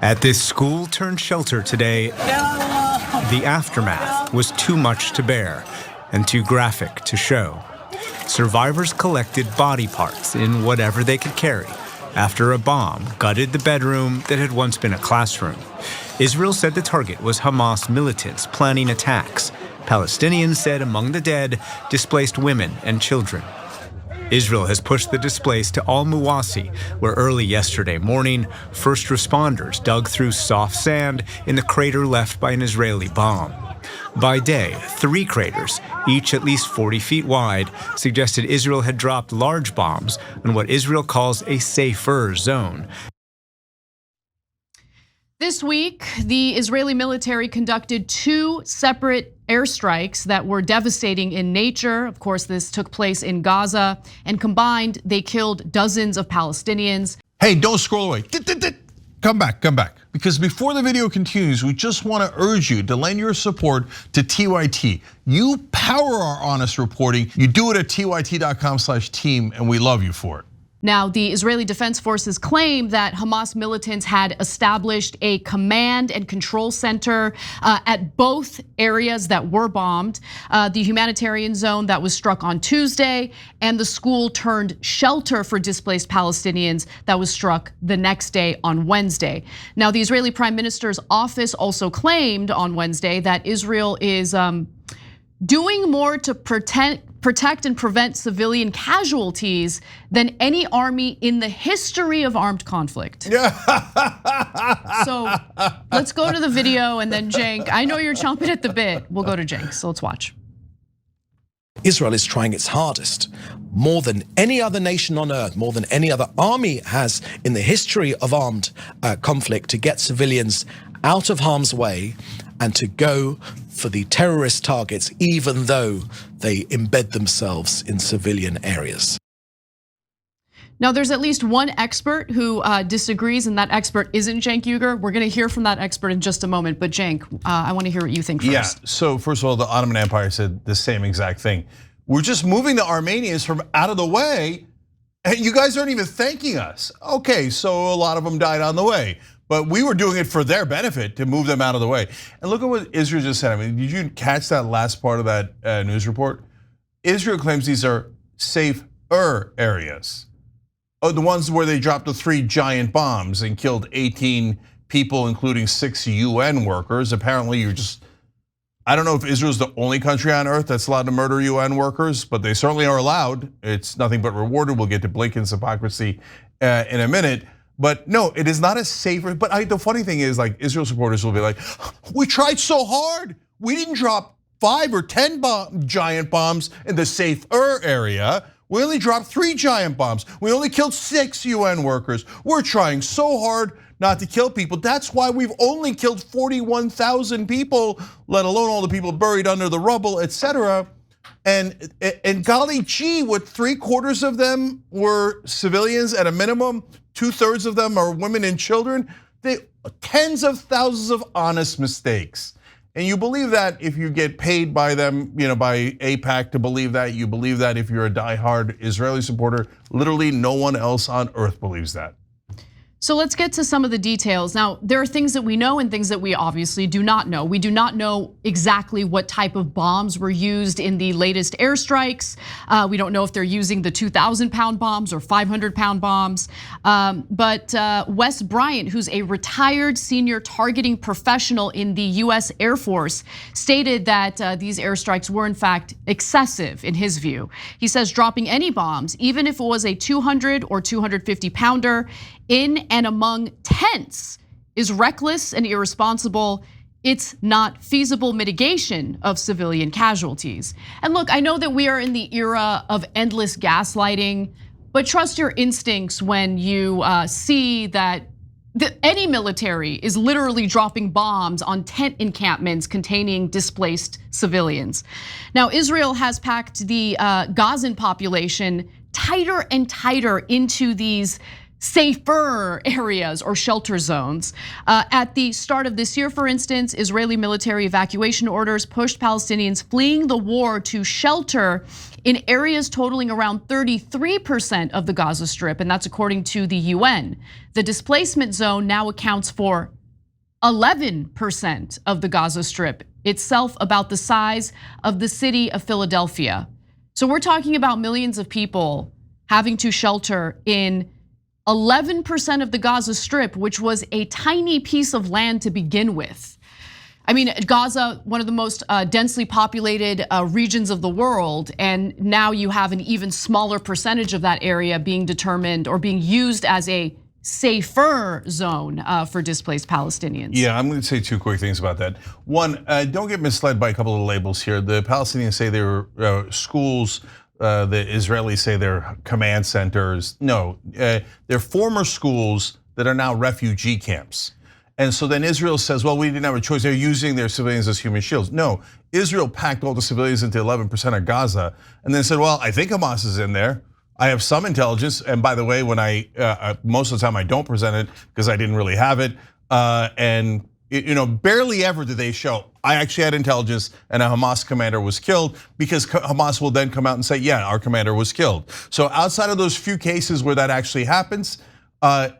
At this school turned shelter today, the aftermath was too much to bear and too graphic to show. Survivors collected body parts in whatever they could carry after a bomb gutted the bedroom that had once been a classroom. Israel said the target was Hamas militants planning attacks. Palestinians said among the dead, displaced women and children. Israel has pushed the displaced to Al-Muwasi, where early yesterday morning, first responders dug through soft sand in the crater left by an Israeli bomb. By day, 3 craters, each at least 40 feet wide, suggested Israel had dropped large bombs in what Israel calls a safer zone. This week, the Israeli military conducted 2 separate airstrikes that were devastating in nature. Of course, this took place in Gaza, and combined, they killed dozens of Palestinians. Hey, don't scroll away. Come back. Because before the video continues, we just want to urge you to lend your support to TYT. You power our honest reporting. You do it at tyt.com/team, and we love you for it. Now, the Israeli Defense Forces claim that Hamas militants had established a command and control center at both areas that were bombed, the humanitarian zone that was struck on Tuesday, and the school turned shelter for displaced Palestinians that was struck the next day on Wednesday. Now, the Israeli Prime Minister's office also claimed on Wednesday that Israel is doing more to protect and prevent civilian casualties than any army in the history of armed conflict. So let's go to the video, and then Cenk, I know you're chomping at the bit. We'll go to Cenk, so let's watch. Israel is trying its hardest, more than any other nation on earth, more than any other army has in the history of armed conflict, to get civilians out of harm's way and to go for the terrorist targets, even though they embed themselves in civilian areas. Now, there's at least one expert who disagrees, and that expert isn't Cenk Uygur. We're gonna hear from that expert in just a moment, but Cenk, I wanna hear what you think first. Yeah, so first of all, the Ottoman Empire said the same exact thing. We're just moving the Armenians from out of the way, and you guys aren't even thanking us. Okay, so a lot of them died on the way, but we were doing it for their benefit to move them out of the way. And look at what Israel just said. I mean, did you catch that last part of that news report? Israel claims these are safer areas. Oh, the ones where they dropped the 3 giant bombs and killed 18 people, including 6 UN workers. Apparently, I don't know if Israel's the only country on earth that's allowed to murder UN workers, but they certainly are allowed. It's nothing but rewarded. We'll get to Blinken's hypocrisy in a minute. But no, it is not as safer. But the funny thing is, like, Israel supporters will be like, we tried so hard. We didn't drop 5 or 10 giant bombs in the safer area. We only dropped 3 giant bombs. We only killed 6 UN workers. We're trying so hard not to kill people. That's why we've only killed 41,000 people, let alone all the people buried under the rubble, etc. And golly gee, what 3/4 of them were civilians at a minimum, 2/3 of them are women and children. Tens of thousands of honest mistakes. And you believe that if you get paid by them, by AIPAC to believe that, you believe that if you're a diehard Israeli supporter. Literally no one else on earth believes that. So let's get to some of the details. Now, there are things that we know and things that we obviously do not know. We do not know exactly what type of bombs were used in the latest airstrikes. We don't know if they're using the 2,000-pound bombs or 500-pound bombs. But Wes Bryant, who's a retired senior targeting professional in the US Air Force, stated that these airstrikes were in fact excessive in his view. He says dropping any bombs, even if it was a 200 or 250 pounder, in and among tents is reckless and irresponsible. It's not feasible mitigation of civilian casualties. And look, I know that we are in the era of endless gaslighting, but trust your instincts when you see that any military is literally dropping bombs on tent encampments containing displaced civilians. Now, Israel has packed the Gazan population tighter and tighter into these safer areas or shelter zones. At the start of this year, for instance, Israeli military evacuation orders pushed Palestinians fleeing the war to shelter in areas totaling around 33% of the Gaza Strip, and that's according to the UN. The displacement zone now accounts for 11% of the Gaza Strip, itself about the size of the city of Philadelphia. So we're talking about millions of people having to shelter in 11% of the Gaza Strip, which was a tiny piece of land to begin with. I mean, Gaza, one of the most densely populated regions of the world, and now you have an even smaller percentage of that area being determined or being used as a safer zone for displaced Palestinians. Yeah, I'm going to say two quick things about that. One, don't get misled by a couple of labels here. The Palestinians say they were schools. The Israelis say they're command centers. No, they're former schools that are now refugee camps. And so then Israel says, well, we didn't have a choice. They're using their civilians as human shields. No, Israel packed all the civilians into 11% of Gaza and then said, well, I think Hamas is in there. I have some intelligence. And by the way, when most of the time I don't present it because I didn't really have it. And barely ever did they show, I actually had intelligence and a Hamas commander was killed, because Hamas will then come out and say, yeah, our commander was killed. So outside of those few cases where that actually happens,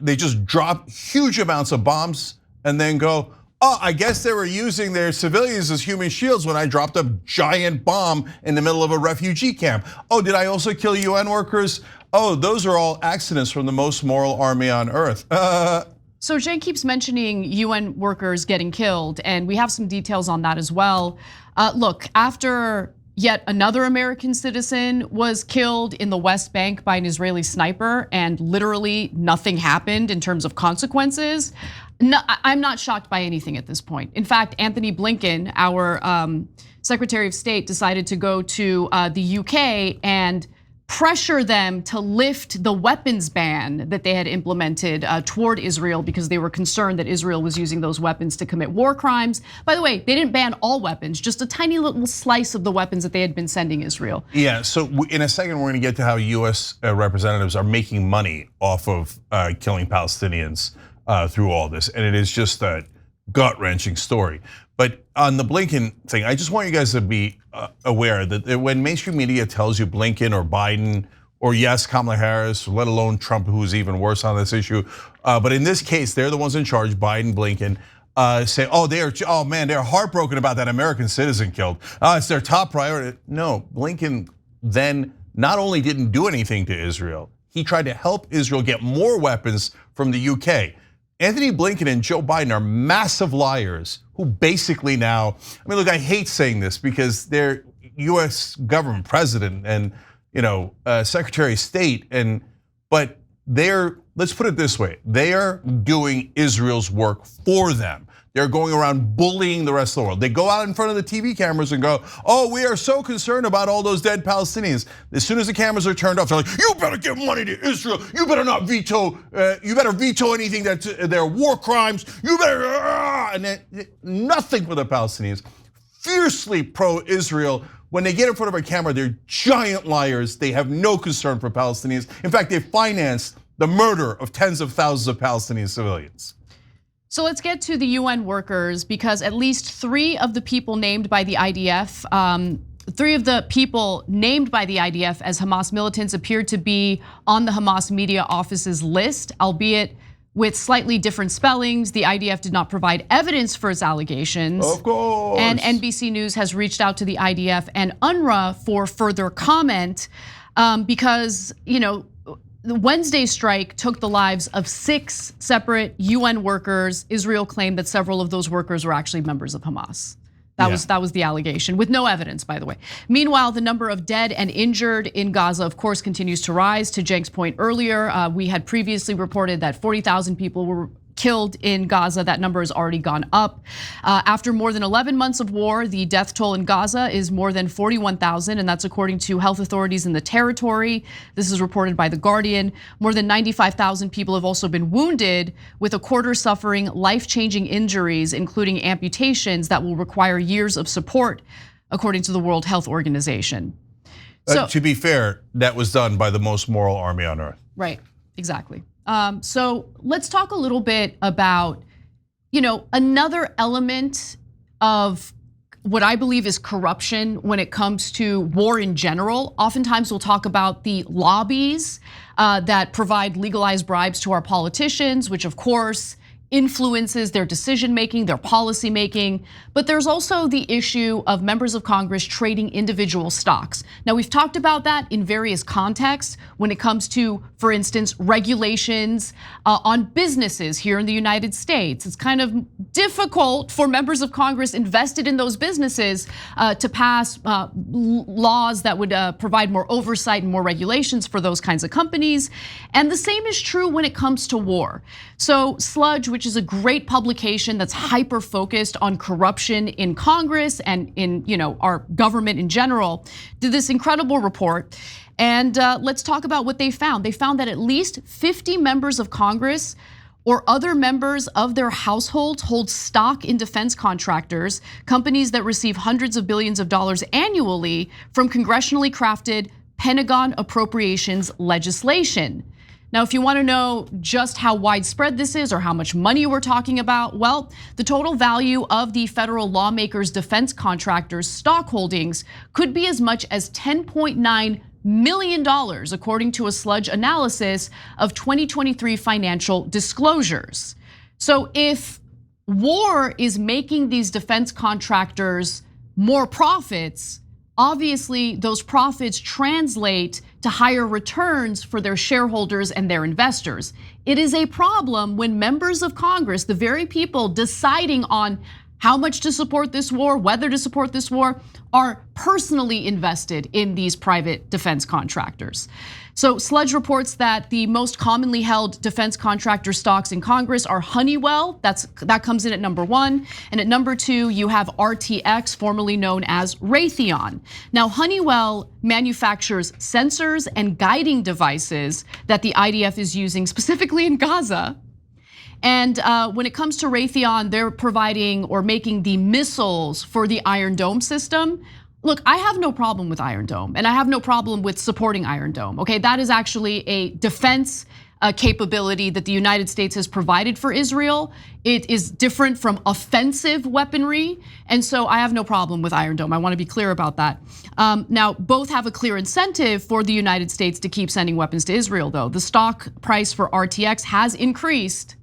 they just drop huge amounts of bombs and then go, oh, I guess they were using their civilians as human shields when I dropped a giant bomb in the middle of a refugee camp. Oh, did I also kill UN workers? Oh, those are all accidents from the most moral army on earth. So Cenk keeps mentioning UN workers getting killed, and we have some details on that as well. Look, after yet another American citizen was killed in the West Bank by an Israeli sniper, and literally nothing happened in terms of consequences. No, I'm not shocked by anything at this point. In fact, Anthony Blinken, our Secretary of State, decided to go to the UK and pressure them to lift the weapons ban that they had implemented toward Israel, because they were concerned that Israel was using those weapons to commit war crimes. By the way, they didn't ban all weapons, just a tiny little slice of the weapons that they had been sending Israel. Yeah, so in a second, we're gonna get to how US representatives are making money off of killing Palestinians through all this. And it is just a gut-wrenching story. But on the Blinken thing, I just want you guys to be aware that when mainstream media tells you Blinken or Biden, or yes, Kamala Harris, let alone Trump, who's even worse on this issue, but in this case, they're the ones in charge, Biden, Blinken, say, oh man, they're heartbroken about that American citizen killed. It's their top priority. No, Blinken then not only didn't do anything to Israel, he tried to help Israel get more weapons from the UK. Anthony Blinken and Joe Biden are massive liars who basically now, I mean, look, I hate saying this because they're US government president and Secretary of State, but let's put it this way, they are doing Israel's work for them. They're going around bullying the rest of the world. They go out in front of the TV cameras and go, oh, we are so concerned about all those dead Palestinians. As soon as the cameras are turned off, they're like, you better give money to Israel. You better not veto, you better veto anything that's their war crimes. You better, and then nothing for the Palestinians. Fiercely pro-Israel. When they get in front of a camera, they're giant liars. They have no concern for Palestinians. In fact, they financed the murder of tens of thousands of Palestinian civilians. So let's get to the UN workers, because at least 3 of the people named by the IDF, 3 of the people named by the IDF as Hamas militants appeared to be on the Hamas media office's list, albeit with slightly different spellings. The IDF did not provide evidence for its allegations. Of course. And NBC News has reached out to the IDF and UNRWA for further comment, because the Wednesday strike took the lives of 6 separate UN workers. Israel claimed that several of those workers were actually members of Hamas. That was the allegation, with no evidence, by the way. Meanwhile, the number of dead and injured in Gaza, of course, continues to rise. To Cenk's point earlier, we had previously reported that 40,000 people were killed in Gaza. That number has already gone up. After more than 11 months of war, the death toll in Gaza is more than 41,000, and that's according to health authorities in the territory. This is reported by The Guardian. More than 95,000 people have also been wounded, with a quarter suffering life-changing injuries, including amputations that will require years of support, according to the World Health Organization. To be fair, that was done by the most moral army on earth. Right, exactly. So let's talk a little bit about, another element of what I believe is corruption when it comes to war in general. Oftentimes we'll talk about the lobbies that provide legalized bribes to our politicians, which of course influences their decision making, their policy making. But there's also the issue of members of Congress trading individual stocks. Now, we've talked about that in various contexts when it comes to, for instance, regulations on businesses here in the United States. It's kind of difficult for members of Congress invested in those businesses to pass laws that would provide more oversight and more regulations for those kinds of companies. And the same is true when it comes to war. So Sludge, which is a great publication that's hyper-focused on corruption in Congress and in our government in general, did this incredible report. And let's talk about what they found. They found that at least 50 members of Congress or other members of their households hold stock in defense contractors, companies that receive hundreds of billions of dollars annually from congressionally crafted Pentagon appropriations legislation. Now, if you want to know just how widespread this is or how much money we're talking about, well, the total value of the federal lawmakers' defense contractors' stock holdings could be as much as $10.9 million, according to a Sludge analysis of 2023 financial disclosures. So if war is making these defense contractors more profits, obviously those profits translate to higher returns for their shareholders and their investors. It is a problem when members of Congress, the very people deciding on how much to support this war, whether to support this war, are personally invested in these private defense contractors. So Sludge reports that the most commonly held defense contractor stocks in Congress are Honeywell, that comes in at number 1. And at number 2, you have RTX, formerly known as Raytheon. Now, Honeywell manufactures sensors and guiding devices that the IDF is using specifically in Gaza. And when it comes to Raytheon, they're providing or making the missiles for the Iron Dome system. Look, I have no problem with Iron Dome, and I have no problem with supporting Iron Dome, okay? That is actually a defense capability that the United States has provided for Israel. It is different from offensive weaponry, and so I have no problem with Iron Dome. I want to be clear about that. Now, both have a clear incentive for the United States to keep sending weapons to Israel, though. The stock price for RTX has increased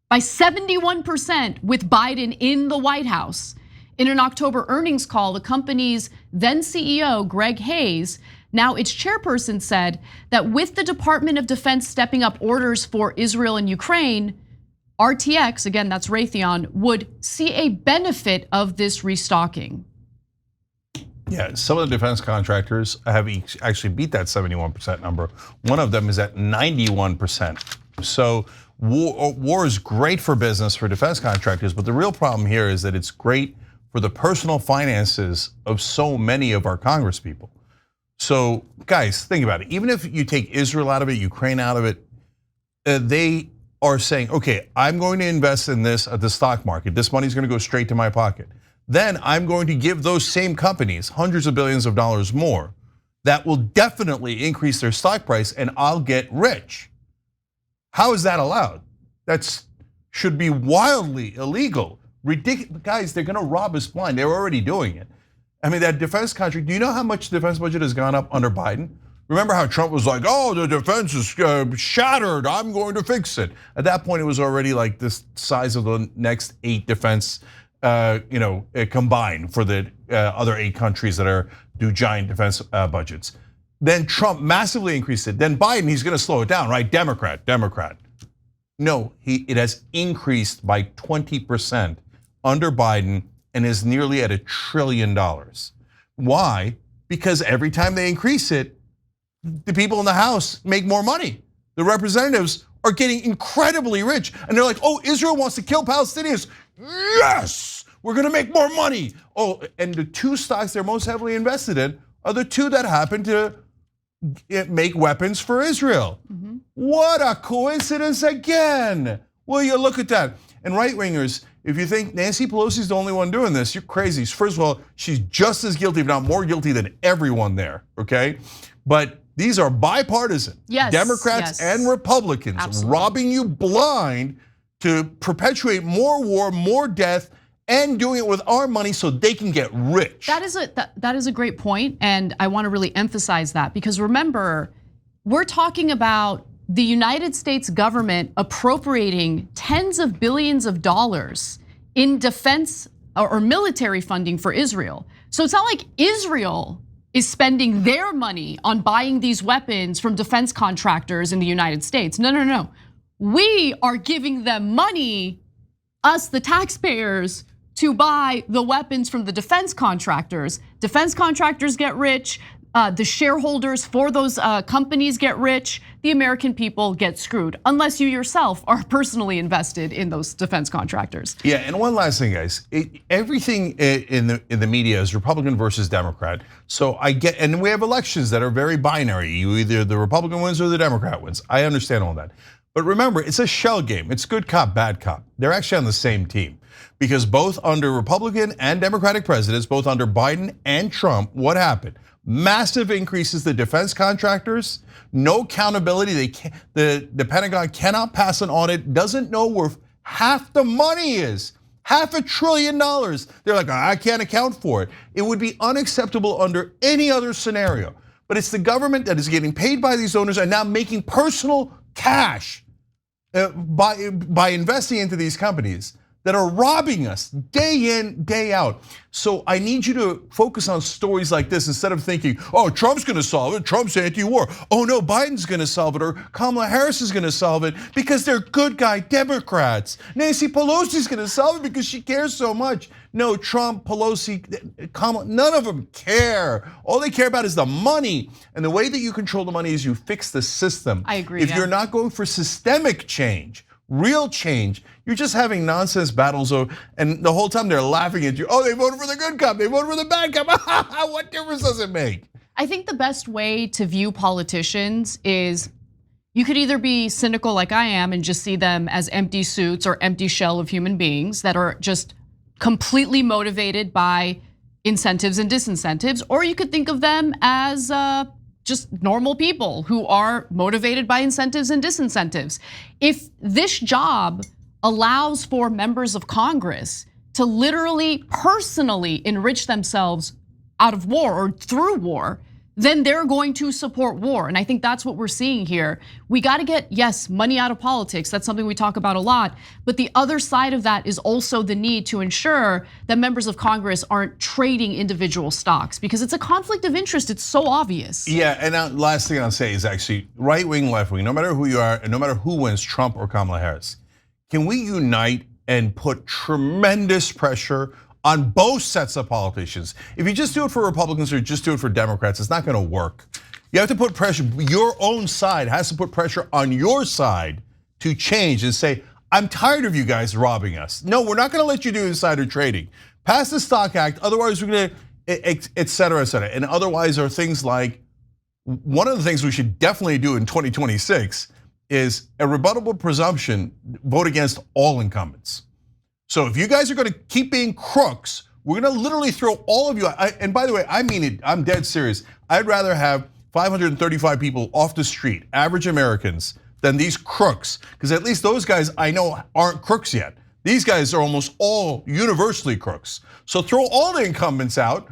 by 71% with Biden in the White House. In an October earnings call, the company's then CEO, Greg Hayes, now its chairperson, said that with the Department of Defense stepping up orders for Israel and Ukraine, RTX, again, that's Raytheon, would see a benefit of this restocking. Yeah, some of the defense contractors have actually beat that 71% number. One of them is at 91%. So war is great for business, for defense contractors, but the real problem here is that it's great for the personal finances of so many of our Congress people. So guys, think about it. Even if you take Israel out of it, Ukraine out of it, they are saying, okay, I'm going to invest in this at the stock market. This money is going to go straight to my pocket. Then I'm going to give those same companies hundreds of billions of dollars more. That will definitely increase their stock price and I'll get rich. How is that allowed? That should be wildly illegal. Ridiculous. Guys, they're gonna rob us blind. They're already doing it. I mean, that defense contract, do you know how much the defense budget has gone up under Biden? Remember how Trump was like, oh, the defense is shattered, I'm going to fix it. At that point, it was already like the size of the next 8 defense combined for the other 8 countries that do giant defense budgets. Then Trump massively increased it. Then Biden, he's gonna slow it down, right? Democrat. No, it has increased by 20% under Biden and is nearly at $1 trillion. Why? Because every time they increase it, the people in the House make more money. The representatives are getting incredibly rich. And they're like, oh, Israel wants to kill Palestinians. Yes, we're gonna make more money. Oh, and the 2 stocks they're most heavily invested in are the 2 that happen to make weapons for Israel. Mm-hmm. What a coincidence again. Will you look at that? And right-wingers, if you think Nancy Pelosi's the only one doing this, you're crazy. First of all, she's just as guilty, if not more guilty than everyone there, okay? But these are bipartisan. Yes, Democrats and Republicans. Absolutely. Robbing you blind to perpetuate more war, more death, and doing it with our money so they can get rich. That is a great point, and I want to really emphasize that because remember, we're talking about the United States government appropriating tens of billions of dollars in defense or military funding for Israel. So it's not like Israel is spending their money on buying these weapons from defense contractors in the United States. No. We are giving them money, us the taxpayers, to buy the weapons from the defense contractors. Defense contractors get rich, the shareholders for those companies get rich, the American people get screwed, unless you yourself are personally invested in those defense contractors. Yeah, and one last thing, guys. Everything in the media is Republican versus Democrat. So I get, and we have elections that are very binary. You either the Republican wins or the Democrat wins. I understand all that. But remember, it's a shell game. It's good cop, bad cop. They're actually on the same team. Because both under Republican and Democratic presidents, both under Biden and Trump, what happened? Massive increases to defense contractors, no accountability. The Pentagon cannot pass an audit, doesn't know where half the money is. $500 billion. They're like, I can't account for it. It would be unacceptable under any other scenario. But it's the government that is getting paid by these owners and now making personal cash by investing into these companies that are robbing us day in, day out. So I need you to focus on stories like this instead of thinking, oh, Trump's gonna solve it, Trump's anti-war. Oh no, Biden's gonna solve it, or Kamala Harris is gonna solve it because they're good guy Democrats. Nancy Pelosi's gonna solve it because she cares so much. No, Trump, Pelosi, Kamala, none of them care. All they care about is the money. And the way that you control the money is you fix the system. I agree. If you're not going for systemic change, real change, you're just having nonsense battles, and the whole time they're laughing at you. Oh, they voted for the good cop, they voted for the bad cop. What difference does it make? I think the best way to view politicians is you could either be cynical like I am and just see them as empty suits or empty shell of human beings that are just completely motivated by incentives and disincentives, or you could think of them as just normal people who are motivated by incentives and disincentives. If this job allows for members of Congress to literally personally enrich themselves out of war or through war, then they're going to support war. And I think that's what we're seeing here. We gotta get, yes, money out of politics. That's something we talk about a lot. But the other side of that is also the need to ensure that members of Congress aren't trading individual stocks, because it's a conflict of interest. It's so obvious. Yeah, and now last thing I'll say is actually right wing, left wing, no matter who you are and no matter who wins, Trump or Kamala Harris, can we unite and put tremendous pressure on both sets of politicians? If you just do it for Republicans or just do it for Democrats, it's not gonna work. You have to put pressure, your own side has to put pressure on your side to change and say, I'm tired of you guys robbing us. No, we're not gonna let you do insider trading. Pass the Stock Act, otherwise we're gonna, et cetera, et cetera. And otherwise are things like, one of the things we should definitely do in 2026 is a rebuttable presumption, vote against all incumbents. So if you guys are gonna keep being crooks, we're gonna literally throw all of you, and by the way, I mean it, I'm dead serious. I'd rather have 535 people off the street, average Americans, than these crooks, because at least those guys I know aren't crooks yet. These guys are almost all universally crooks. So throw all the incumbents out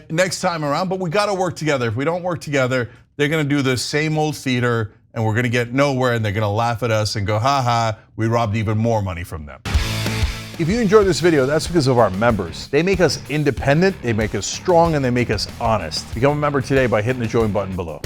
next time around, but we gotta work together. If we don't work together, they're gonna do the same old theater and we're gonna get nowhere, and they're gonna laugh at us and go, ha ha, we robbed even more money from them. If you enjoyed this video, that's because of our members. They make us independent, they make us strong, and they make us honest. Become a member today by hitting the join button below.